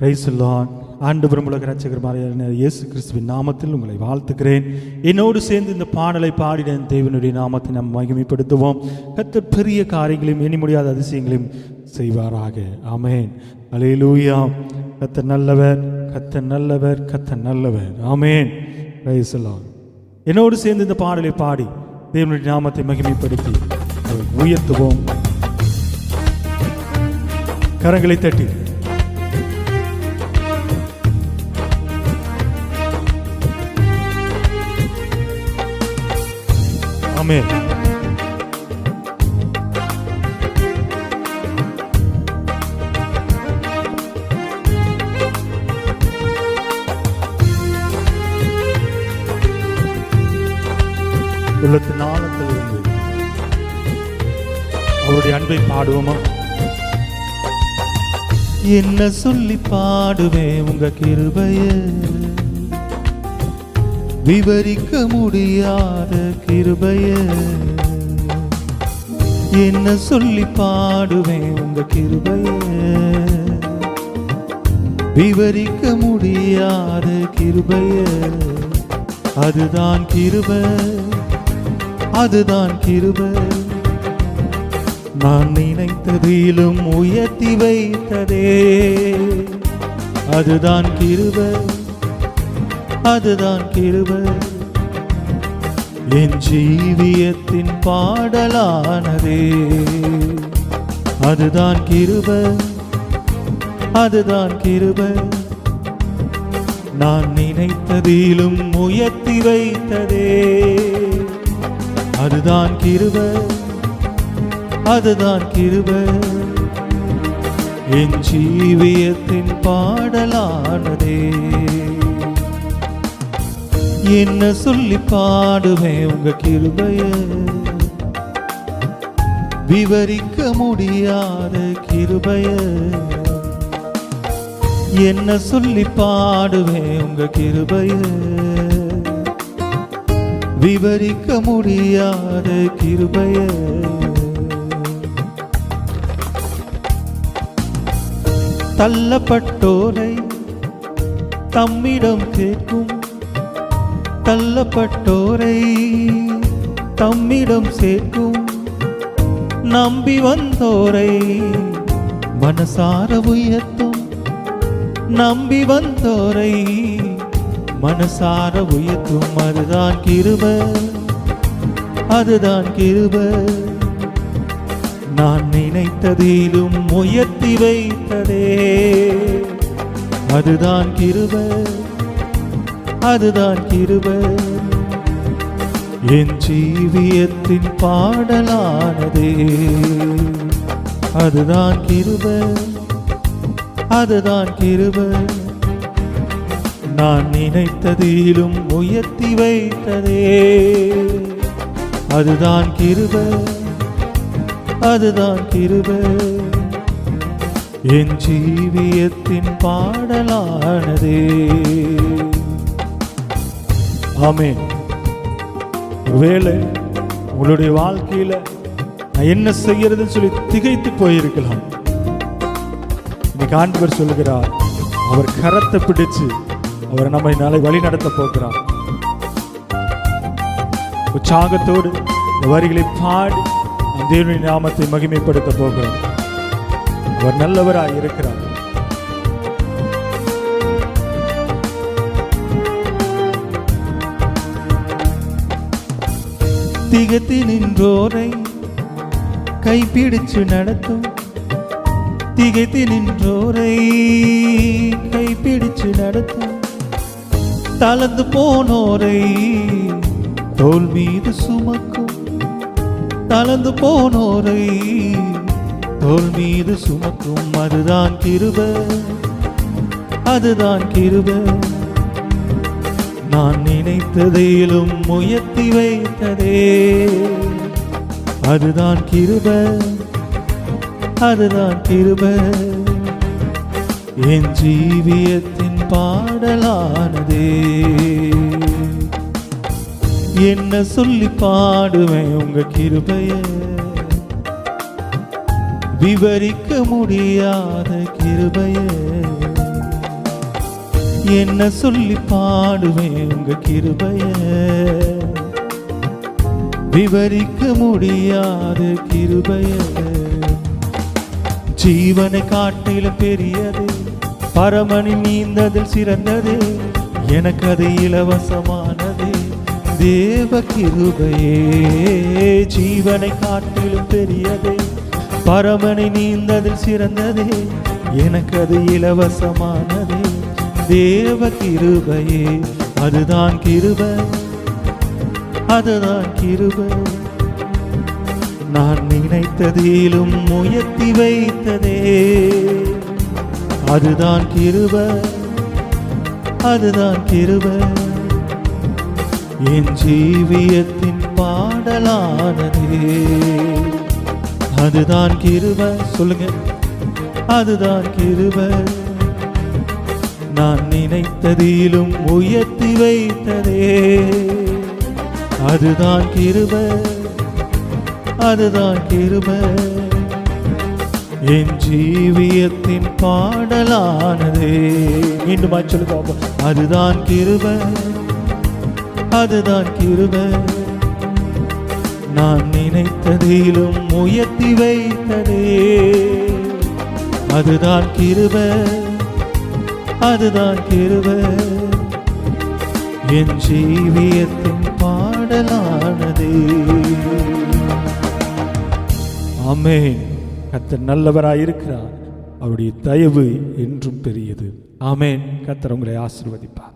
Price the Lord. ஆண்டவரும் உலக இரட்சகருமான இயேசு கிறிஸ்துவின் நாமத்தில் உங்களை வாழ்த்துகிறேன். என்னோடு சேர்ந்து இந்த பாடலை பாடின தேவனுடைய நாமத்தை நாம் மகிமைப்படுத்துவோம். கர்த்தர் பெரிய காரியங்களையும் எண்ணி முடியாத அதிசயங்களையும் செய்வாராக. ஆமென். அல்லேலூயா. கர்த்தர் நல்லவர், கர்த்தர் நல்லவர், கர்த்தர் நல்லவர். ஆமென். Praise the Lord. என்னோடு சேர்ந்து இந்த பாடலை பாடி தேவனுடைய நாமத்தை மகிமைப்படுத்தி உயர்த்துவோம். கரங்களை தட்டி ஆமென். உள்ளத்தின் ஆழத்திலிருந்து அவருடைய அன்பை பாடுவோமா? என்ன சொல்லி பாடுவேன் உங்க கிருபைய, விவரிக்க முடியாத கிருபைய. என்ன சொல்லி பாடுவேன் உங்க கிருபைய, விவரிக்க முடியாத கிருபைய. அதுதான் கிருபை, அதுதான் கிருபை. நான் நினைத்ததிலும் உயர்த்தி வைத்ததே. அதுதான் கிருபை, அதுதான் கிருபை. என் ஜீவியத்தின் பாடலானதே. அதுதான் கிருபை, அதுதான் கிருபை. நான் நினைத்ததிலும் உயர்த்தி வைத்ததே. அதுதான் கிருபை, அதுதான் கிருபை. என் ஜீவியத்தின் பாடலானதே. என்ன சொல்லி பாடுவேன் உங்க கிருபைய, விவரிக்க முடியாத கிருபைய. என்ன சொல்லி பாடுவேன் உங்க கிருபைய, விவரிக்க முடியாத கிருபைய. தள்ளப்பட்டோரை தம்மிடம் கேட்கும், தள்ளப்பட்டோரை தம்மிடம் சேர்க்கும். நம்பி வந்தோரை மனசார உயர்த்தும், நம்பி வந்தோரை மனசார உயர்த்தும். அதுதான் கிருபை, அதுதான் கிருபை. நான் நினைத்ததிலும் உயர்த்தி வைத்ததே. அதுதான் கிருபை, அதுதான் கிருபை. என் ஜீவியத்தின் பாடலானதே. அதுதான் கிருபை, அதுதான் கிருபை. நான் நினைத்ததிலும் உயர்த்தி வைத்ததே. அதுதான் கிருபை, அதுதான் கிருபை. என் ஜீவியத்தின் பாடலானதே. ஆமென். ஒருவேளை உங்களுடைய வாழ்க்கையில நான் என்ன செய்யறதுன்னு சொல்லி திகைத்து போயிருக்கலாம். இன்னைக்கு ஆண்டவர் சொல்லுகிறார், அவர் கரத்தை பிடிச்சு அவர் நம்மை நாளை வழி நடத்த போகிறார். உற்சாகத்தோடு இந்த வரிகளை பாடி தேவனுடைய நாமத்தை மகிமைப்படுத்த போகிறோம். அவர் நல்லவராய் இருக்கிறார். திகைத்து நின்றோரை கைப்பிடிச்சு நடத்தும், திகைத்து நின்றோரை கைப்பிடிச்சு நடத்தும். தளர்ந்து போனோரை தோள் மீது சுமக்கும், தளர்ந்து போனோரை தோள் மீது சுமக்கும். அதுதான் கிருபை, அதுதான் கிருபை. நான் நினைத்ததிலும் உயர்த்தி வைத்ததே. அதுதான் கிருபை, அதுதான் கிருபை. என் ஜீவியத்தின் பாடலானதே. என்ன சொல்லி பாடுவேன் உங்க கிருபைய, விவரிக்க முடியாத கிருபையே. என்ன சொல்லி பாடுவேன் உங்க கிருபைய, விவரிக்க முடியாத கிருபைய. ஜீவனை காட்டிலும் பெரியது, பரமனின் நீந்ததில் சிறந்தது, எனக்கு அது இலவசமானது தேவ கிருபையே. ஜீவனை காட்டிலும் பெரியது, பரமனை நீந்ததில் சிறந்தது, எனக்கு அது இலவசமானது தேவ கிருபையே. அதுதான் கிருபை, அதுதான் கிருபை, நான் நினைத்ததிலும் உயர்த்தி வைத்ததே. அதுதான் கிருபை, அதுதான் கிருபை, என் ஜீவியத்தின் பாடலானதே. அதுதான் கிருபை, சொல்லுங்க, அதுதான் கிருபை, நான் நினைத்ததிலும் உயர்த்தி வைத்ததே. அதுதான் கிருபை, அதுதான் கிருபை, என் ஜீவியத்தின் பாடலானதே. மீண்டும் சொல்லுங்க, அதுதான் கிருபை, அதுதான் கிருபை, நான் நினைத்ததிலும் உயர்த்தி வைத்ததே. அதுதான் கிருபை, அதுதான் கிருபை, என் ஜீவியத்தின் பாடலானதே. ஆமென். கர்த்தர் நல்லவராயிருக்கிறார், அவருடைய தயவு என்றும் பெரியது. ஆமென். கர்த்தர் உங்களை ஆசீர்வதிப்பார்.